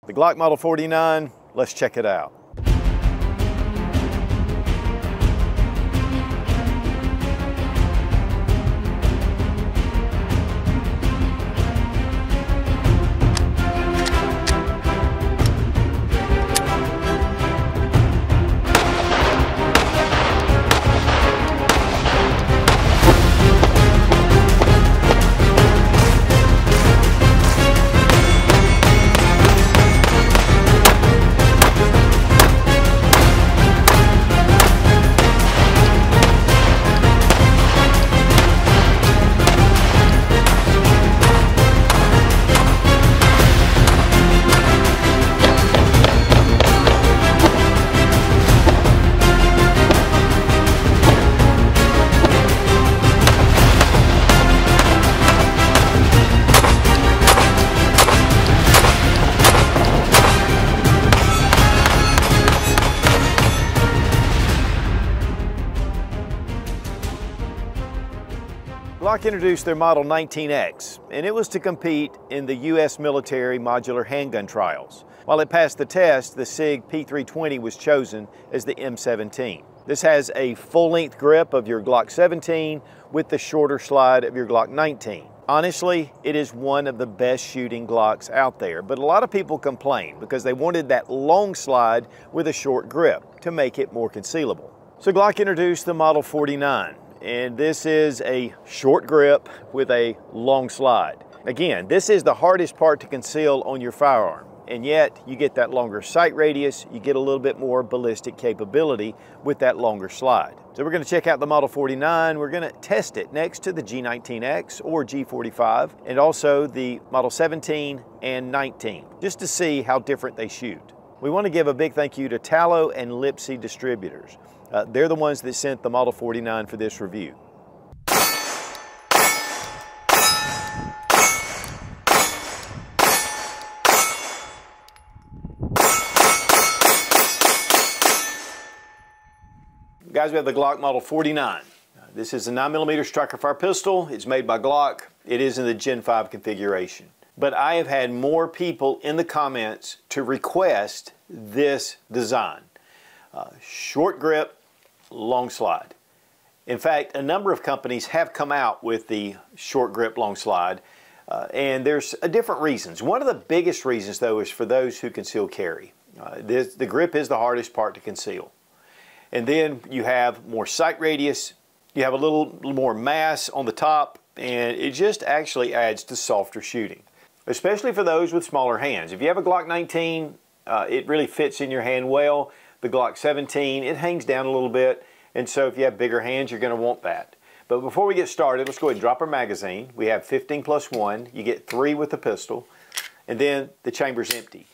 The Glock Model 49, let's check it out. Glock introduced their Model 19x, and it was to compete in the U.S. military modular handgun trials. While it passed the test, the SIG P320 was chosen as the M17. This has a full-length grip of your Glock 17 with the shorter slide of your Glock 19. Honestly, it is one of the best shooting Glocks out there, but a lot of people complain because they wanted that long slide with a short grip to make it more concealable. So Glock introduced the Model 49. And this is a short grip with a long slide. Again, this is the hardest part to conceal on your firearm, and yet you get that longer sight radius, you get a little bit more ballistic capability with that longer slide. So we're going to check out the Model 49. We're going to test it next to the G19x or G45, and also the Model 17 and 19, just to see how different they shoot. We want to give a big thank you to Talo and Lipsy distributors. They're the ones that sent the Model 49 for this review. Guys, we have the Glock Model 49. This is a 9mm striker fire pistol. It's made by Glock. It is in the Gen 5 configuration. But I have had more people in the comments to request this design. Short grip, long slide. In fact, a number of companies have come out with the short grip, long slide, and there's different reasons. One of the biggest reasons, though, is for those who conceal carry. The grip is the hardest part to conceal. And then you have more sight radius, you have a little more mass on the top, and it just actually adds to softer shooting, especially for those with smaller hands. If you have a Glock 19, it really fits in your hand well. The Glock 17, it hangs down a little bit, and so if you have bigger hands, you're going to want that. But before we get started, let's go ahead and drop our magazine. We have 15+1. You get 3 with the pistol, and then the chamber's empty.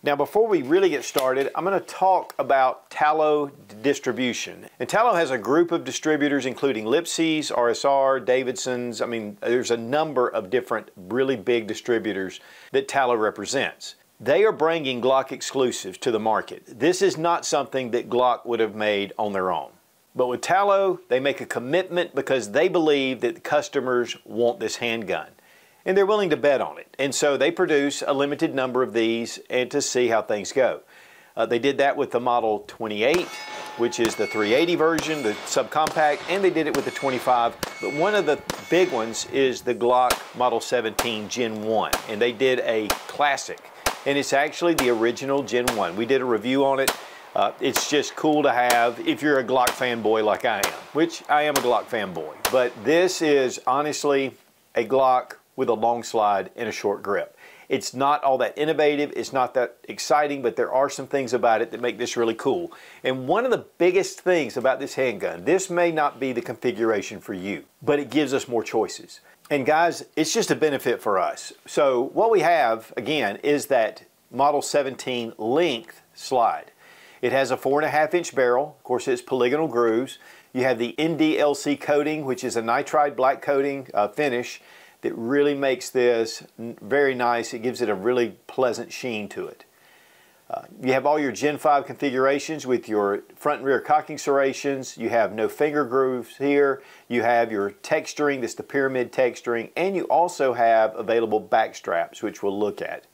Now, before we really get started, I'm going to talk about Talo distribution. And Talo has a group of distributors, including Lipsy's, RSR, Davidson's. I mean, there's a number of different really big distributors that Talo represents. They are bringing Glock exclusives to the market. This is not something that Glock would have made on their own. But with Talo, they make a commitment because they believe that the customers want this handgun. And they're willing to bet on it. And so they produce a limited number of these and to see how things go. They did that with the Model 28, which is the 380 version, the subcompact, and they did it with the 25. But one of the big ones is the Glock Model 17 Gen 1. And they did a classic. And it's actually the original Gen 1. We did a review on it. It's just cool to have if you're a Glock fanboy like I am, which I am a Glock fanboy. But this is honestly a Glock with a long slide and a short grip. It's not all that innovative, it's not that exciting, but there are some things about it that make this really cool. And one of the biggest things about this handgun, this may not be the configuration for you, but it gives us more choices. And guys, it's just a benefit for us. So what we have, again, is that Model 17 length slide. It has a 4.5-inch barrel. Of course, it's polygonal grooves. You have the NDLC coating, which is a nitride black coating finish that really makes this very nice. It gives it a really pleasant sheen to it. You have all your Gen 5 configurations with your front and rear cocking serrations. You have no finger grooves here. You have your texturing, that's the pyramid texturing, and you also have available back straps, which we'll look at.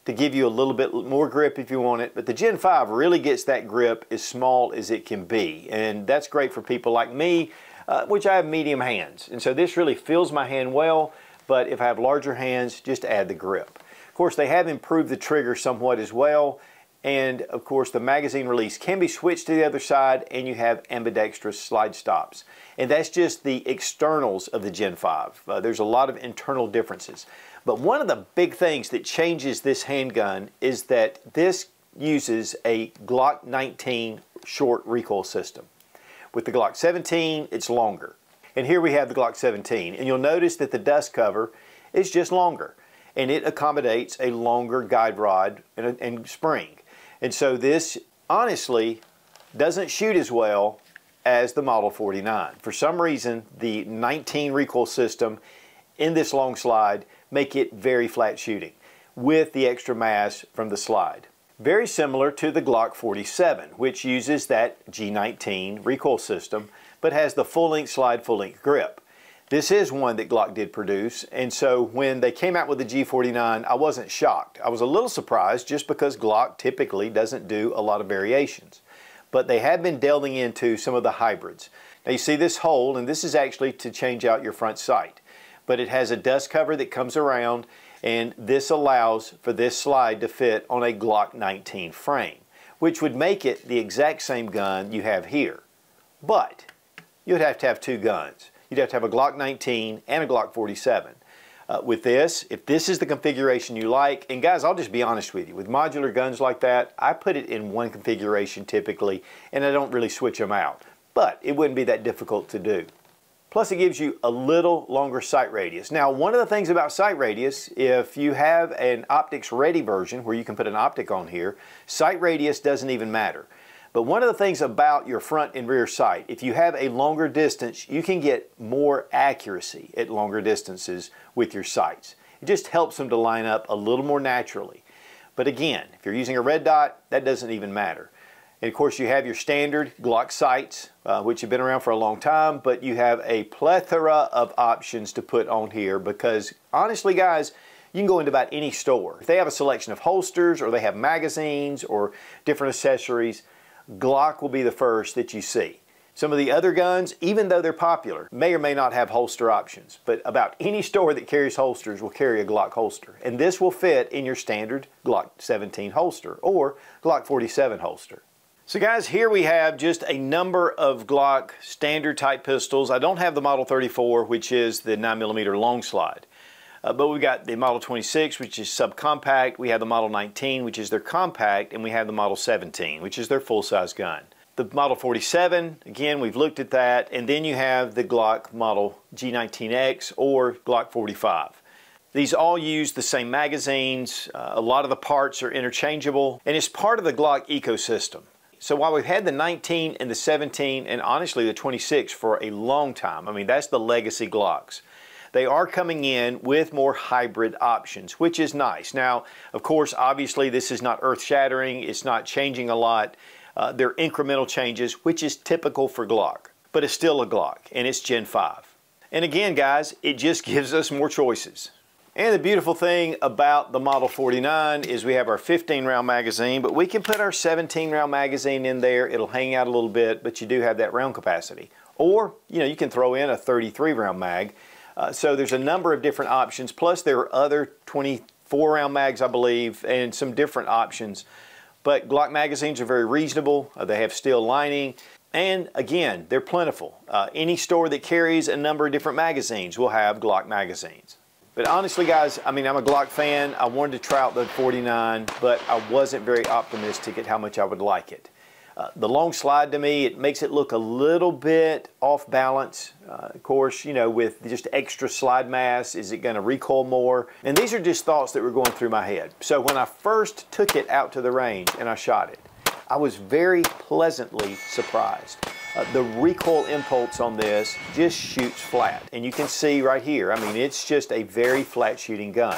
to give you a little bit more grip if you want it, but the Gen 5 really gets that grip as small as it can be, and that's great for people like me, which I have medium hands, and so this really fills my hand well, but if I have larger hands, just add the grip. Of course, they have improved the trigger somewhat as well, and of course the magazine release can be switched to the other side, and you have ambidextrous slide stops. And that's just the externals of the Gen 5. There's a lot of internal differences. But one of the big things that changes this handgun is that this uses a Glock 19 short recoil system. With the Glock 17, it's longer. And here we have the Glock 17, and you'll notice that the dust cover is just longer, and it accommodates a longer guide rod and spring. And so this honestly doesn't shoot as well as the Model 49. For some reason, the 19 recoil system in this long slide make it very flat shooting with the extra mass from the slide. Very similar to the Glock 47, which uses that G19 recoil system, but has the full-length slide, full-length grip. This is one that Glock did produce, and so when they came out with the G49, I wasn't shocked. I was a little surprised just because Glock typically doesn't do a lot of variations. But they have been delving into some of the hybrids. Now you see this hole, and this is actually to change out your front sight. But it has a dust cover that comes around, and this allows for this slide to fit on a Glock 19 frame, which would make it the exact same gun you have here. But you'd have to have two guns. You'd have to have a Glock 19 and a Glock 47. With this, if this is the configuration you like, and guys, I'll just be honest with you, with modular guns like that, I put it in one configuration typically, and I don't really switch them out. But it wouldn't be that difficult to do. Plus, it gives you a little longer sight radius. Now, one of the things about sight radius, if you have an optics ready version where you can put an optic on here, sight radius doesn't even matter. But one of the things about your front and rear sight, if you have a longer distance, you can get more accuracy at longer distances with your sights. It just helps them to line up a little more naturally. But again, if you're using a red dot, that doesn't even matter. And of course, you have your standard Glock sights, which have been around for a long time, but you have a plethora of options to put on here because honestly, guys, you can go into about any store. If they have a selection of holsters or they have magazines or different accessories, Glock will be the first that you see. Some of the other guns, even though they're popular, may or may not have holster options, but about any store that carries holsters will carry a Glock holster. And this will fit in your standard Glock 17 holster or Glock 47 holster. So guys, here we have just a number of Glock standard type pistols. I don't have the Model 34, which is the 9mm long slide. But we've got the Model 26, which is subcompact. We have the Model 19, which is their compact, and we have the Model 17, which is their full-size gun. The Model 47, again, we've looked at that, and then you have the Glock Model G19x or Glock 45. These all use the same magazines. A lot of the parts are interchangeable, and it's part of the Glock ecosystem. So while we've had the 19 and the 17 and honestly the 26 for a long time, I mean, that's the legacy Glocks. They are coming in with more hybrid options, which is nice. Now, of course, obviously this is not earth-shattering. It's not changing a lot. They're incremental changes, which is typical for Glock. But it's still a Glock, and it's Gen 5. And again, guys, it just gives us more choices. And the beautiful thing about the Model 49 is we have our 15-round magazine, but we can put our 17-round magazine in there. It'll hang out a little bit, but you do have that round capacity. Or, you know, you can throw in a 33-round mag. So there's a number of different options, plus there are other 24-round mags, I believe, and some different options. But Glock magazines are very reasonable. They have steel lining, and again, they're plentiful. Any store that carries a number of different magazines will have Glock magazines. But honestly, guys, I mean, I'm a Glock fan. I wanted to try out the 49, but I wasn't very optimistic at how much I would like it. The long slide to me, it makes it look a little bit off balance. Of course, you know, with just extra slide mass, is it going to recoil more? And these are just thoughts that were going through my head. So when I first took it out to the range and I shot it, I was very pleasantly surprised. The recoil impulse on this just shoots flat. And you can see right here, I mean, it's just a very flat shooting gun.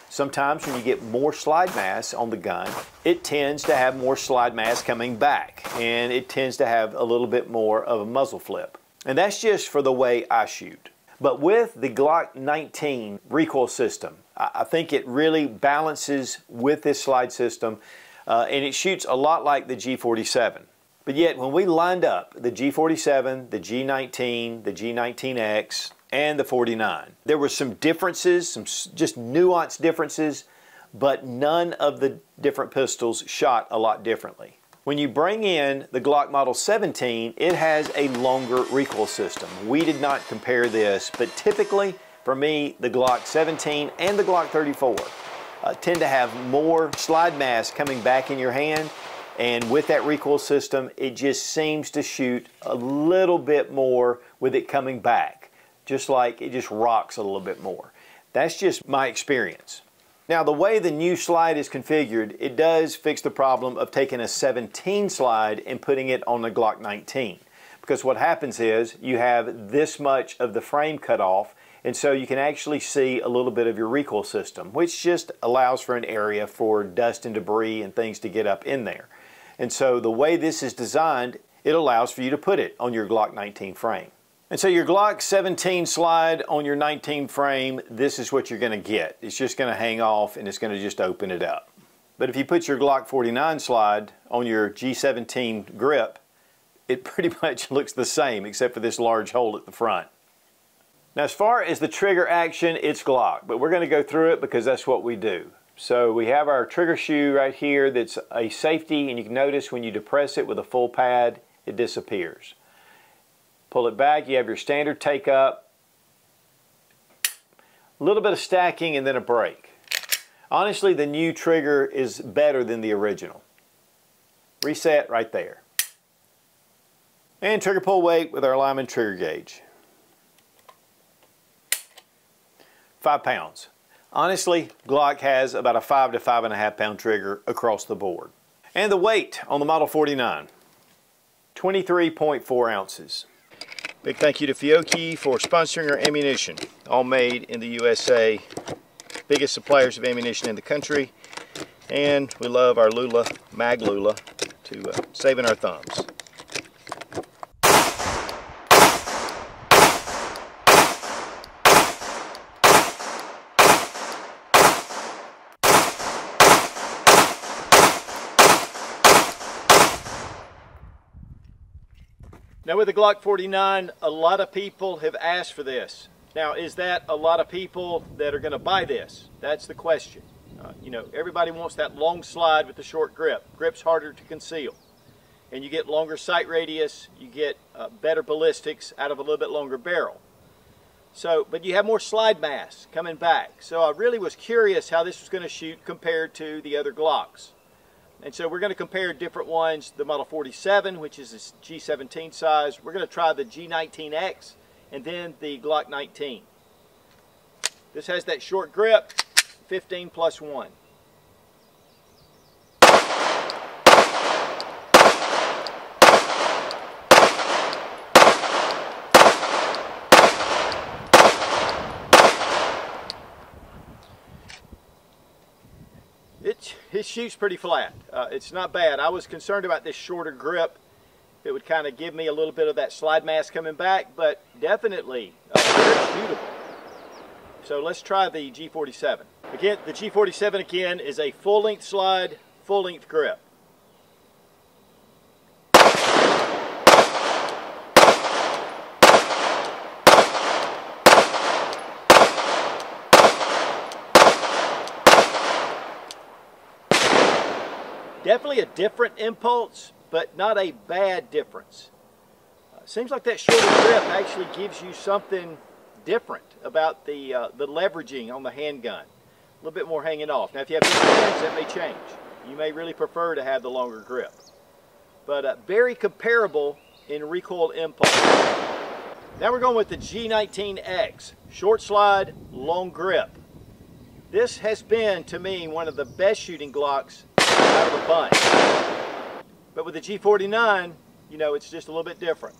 Sometimes when you get more slide mass on the gun, it tends to have more slide mass coming back, and it tends to have a little bit more of a muzzle flip. And that's just for the way I shoot. But with the Glock 19 recoil system, I think it really balances with this slide system, and it shoots a lot like the G47. But yet, when we lined up the G47, the G19, the G19X, and the 49, there were some differences, some just nuanced differences, but none of the different pistols shot a lot differently. When you bring in the Glock Model 17, it has a longer recoil system. We did not compare this, but typically, for me, the Glock 17 and the Glock 34 tend to have more slide mass coming back in your hand, and with that recoil system, it just seems to shoot a little bit more with it coming back, just like it just rocks a little bit more. That's just my experience. Now, the way the new slide is configured, it does fix the problem of taking a 17 slide and putting it on the Glock 19. Because what happens is you have this much of the frame cut off, and so you can actually see a little bit of your recoil system, which just allows for an area for dust and debris and things to get up in there. And so the way this is designed, it allows for you to put it on your Glock 19 frame. And so your Glock 17 slide on your 19 frame, this is what you're going to get. It's just going to hang off and it's going to just open it up. But if you put your Glock 49 slide on your G17 grip, it pretty much looks the same except for this large hole at the front. Now, as far as the trigger action, it's Glock, but we're going to go through it because that's what we do. So we have our trigger shoe right here that's a safety, and you can notice when you depress it with a full pad, it disappears. Pull it back, you have your standard take up, a little bit of stacking, and then a break. Honestly, the new trigger is better than the original. Reset right there. And trigger pull weight with our Lyman trigger gauge. 5 pounds. Honestly, Glock has about a 5 to 5.5 pound trigger across the board. And the weight on the Model 49, 23.4 ounces. Big thank you to Fiocchi for sponsoring our ammunition. All made in the USA. Biggest suppliers of ammunition in the country. And we love our Lula, Mag Lula, to saving our thumbs. Now with the Glock 49, a lot of people have asked for this. Now, is that a lot of people that are going to buy this? That's the question. You know, everybody wants that long slide with the short grip. Grip's harder to conceal. And you get longer sight radius, you get better ballistics out of a little bit longer barrel. So, but you have more slide mass coming back. So I really was curious how this was going to shoot compared to the other Glocks. And so we're going to compare different ones, the Model 47, which is a G17 size. We're going to try the G19X and then the Glock 19. This has that short grip, 15+1. It shoots pretty flat. It's not bad. I was concerned about this shorter grip. It would kind of give me a little bit of that slide mass coming back, but definitely very shootable. So let's try the G47. Again, the G47 again is a full-length slide, full-length grip. Definitely a different impulse, but not a bad difference. Seems like that shorter grip actually gives you something different about the leveraging on the handgun. A little bit more hanging off. Now if you have big hands, that may change. You may really prefer to have the longer grip. But very comparable in recoil impulse. Now we're going with the G19X. Short slide, long grip. This has been, to me, one of the best shooting Glocks out of the bunch. But with the G49, you know, it's just a little bit different.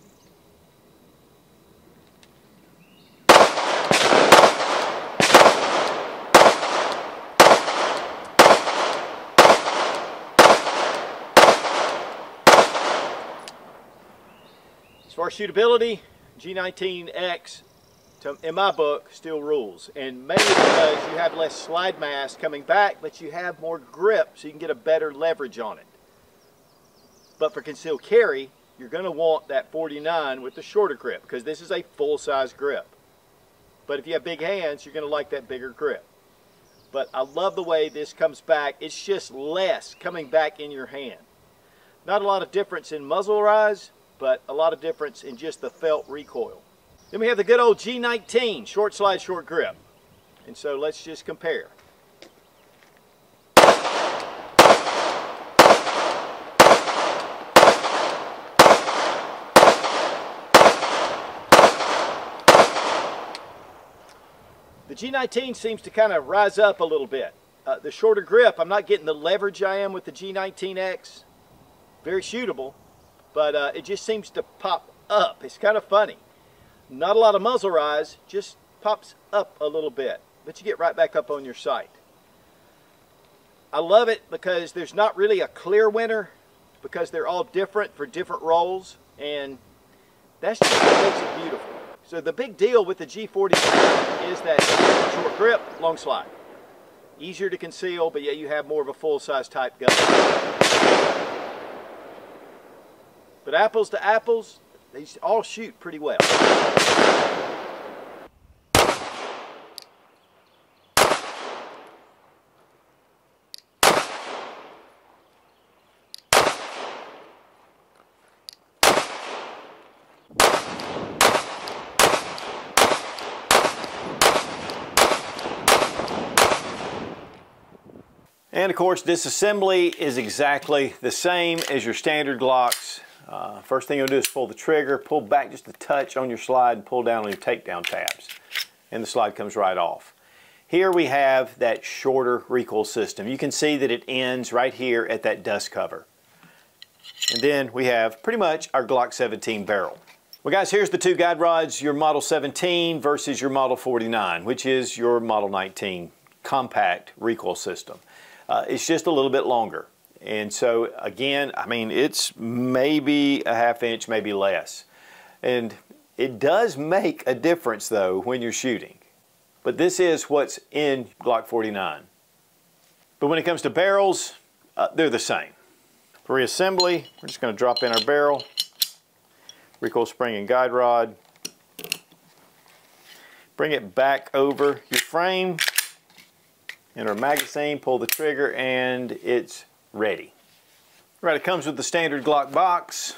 As far as shootability, G19X in my book, still rules. And mainly because you have less slide mass coming back, but you have more grip, so you can get a better leverage on it. But for concealed carry, you're going to want that 49 with the shorter grip, because this is a full-size grip. But if you have big hands, you're going to like that bigger grip. But I love the way this comes back. It's just less coming back in your hand. Not a lot of difference in muzzle rise, but a lot of difference in just the felt recoil. Then we have the good old G19, short slide, short grip. And so let's just compare. The G19 seems to kind of rise up a little bit. The shorter grip, I'm not getting the leverage I am with the G19X. Very shootable, but it just seems to pop up. It's kind of funny. Not a lot of muzzle rise, just pops up a little bit, but you get right back up on your sight. I love it because there's not really a clear winner, because they're all different for different roles, and that's just what makes it beautiful. So the big deal with the G40 is that short grip, long slide. Easier to conceal, but yet you have more of a full-size type gun. But apples to apples, they all shoot pretty well. And of course, disassembly is exactly the same as your standard Glocks. First thing you'll do is pull the trigger, pull back just a touch on your slide, and pull down on your takedown tabs. And the slide comes right off. Here we have that shorter recoil system. You can see that it ends right here at that dust cover. And then we have pretty much our Glock 17 barrel. Well guys, here's the two guide rods, your Model 17 versus your Model 49, which is your Model 19 compact recoil system. It's just a little bit longer. And so again, I mean, it's maybe a ½ inch, maybe less. And it does make a difference though when you're shooting. But this is what's in Glock 49. But when it comes to barrels, they're the same. For reassembly, we're just going to drop in our barrel, recoil spring and guide rod, bring it back over your frame, in our magazine, pull the trigger, and it's ready. Right, it comes with the standard Glock box.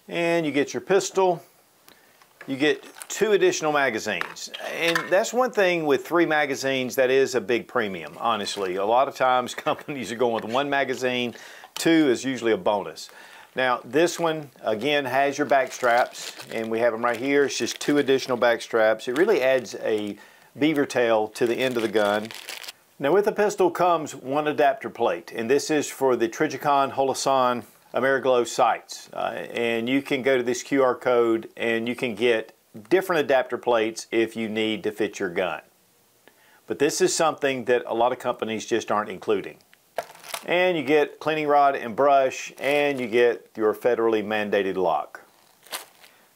And you get your pistol. You get 2 additional magazines. And that's one thing with 3 magazines that is a big premium, honestly. A lot of times companies are going with 1 magazine, 2 is usually a bonus. Now this one, again, has your back straps, and we have them right here. It's just 2 additional back straps. It really adds a beaver tail to the end of the gun. Now with the pistol comes 1 adapter plate, and this is for the Trijicon Holosun Ameriglow sights. And you can go to this QR code and you can get different adapter plates if you need to fit your gun. But this is something that a lot of companies just aren't including. And you get cleaning rod and brush, and you get your federally mandated lock.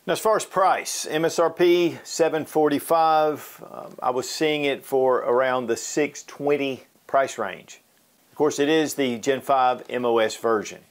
Now as far as price, MSRP $745. I was seeing it for around the $620 price range. Of course, it is the Gen 5 MOS version.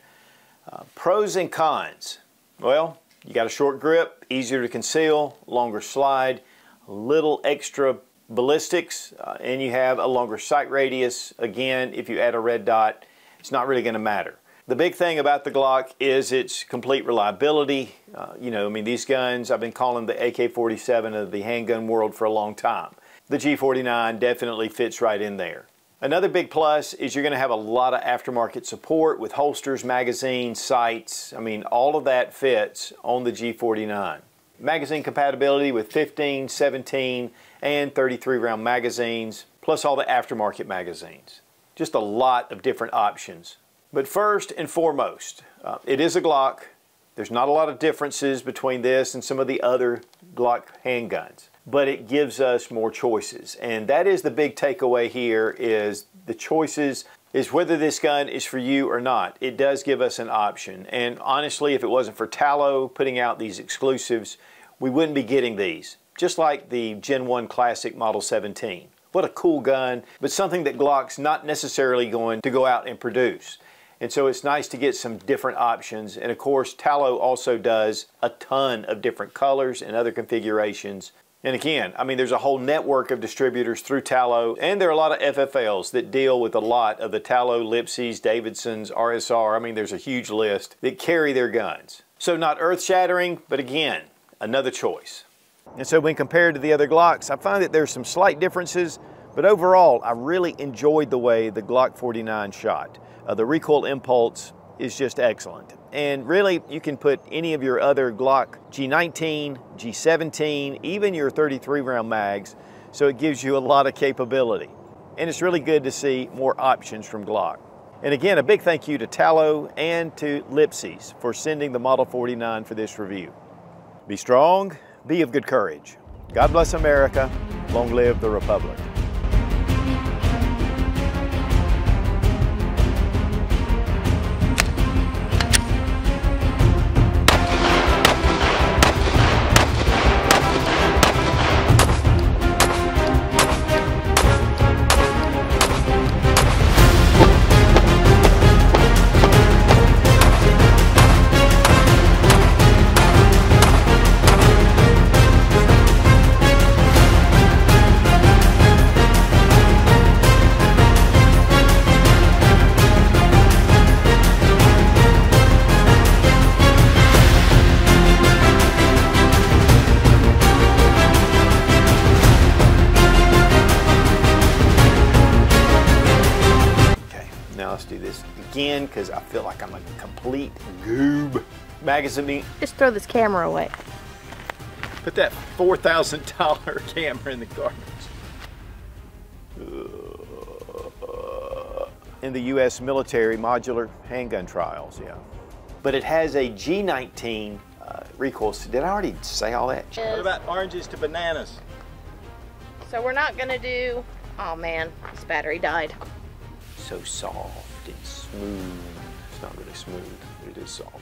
Pros and cons. Well, you got a short grip, easier to conceal, longer slide, a little extra ballistics, and you have a longer sight radius. Again, if you add a red dot, it's not really going to matter. The big thing about the Glock is its complete reliability. You know, I mean, these guns, I've been calling the AK-47 of the handgun world for a long time. The G49 definitely fits right in there. Another big plus is you're going to have a lot of aftermarket support with holsters, magazines, sights. I mean, all of that fits on the G49. Magazine compatibility with 15, 17, and 33 round magazines, plus all the aftermarket magazines. Just a lot of different options. But first and foremost, it is a Glock. There's not a lot of differences between this and some of the other Glock handguns, but it gives us more choices. And that is the big takeaway here, is the choices is whether this gun is for you or not. It does give us an option. And honestly, if it wasn't for Talo putting out these exclusives, we wouldn't be getting these. Just like the Gen 1 Classic Model 17. What a cool gun, but something that Glock's not necessarily going to go out and produce. And so it's nice to get some different options. And of course, Talo also does a ton of different colors and other configurations. And again, I mean, there's a whole network of distributors through Talo, and there are a lot of FFLs that deal with a lot of the Talo, Lipsys, Davidsons, RSR. I mean, there's a huge list that carry their guns. So not earth-shattering, but again, another choice. And so when compared to the other Glocks, I find that there's some slight differences, but overall, I really enjoyed the way the Glock 49 shot. The recoil impulse is just excellent. And really, you can put any of your other Glock G19, G17, even your 33 round mags, so it gives you a lot of capability. And it's really good to see more options from Glock. And again, a big thank you to Talo and to Lipsys for sending the Model 49 for this review. Be strong, be of good courage. God bless America. Long live the Republic. Let's do this again because I feel like I'm a complete goob. Magazine. Just throw this camera away. Put that $4,000 camera in the garbage. In the U.S. military modular handgun trials, yeah. But it has a G19 recoil. Did I already say all that? What about oranges to bananas? So we're not gonna do, oh man, this battery died. So soft and smooth. It's not really smooth, but it is soft.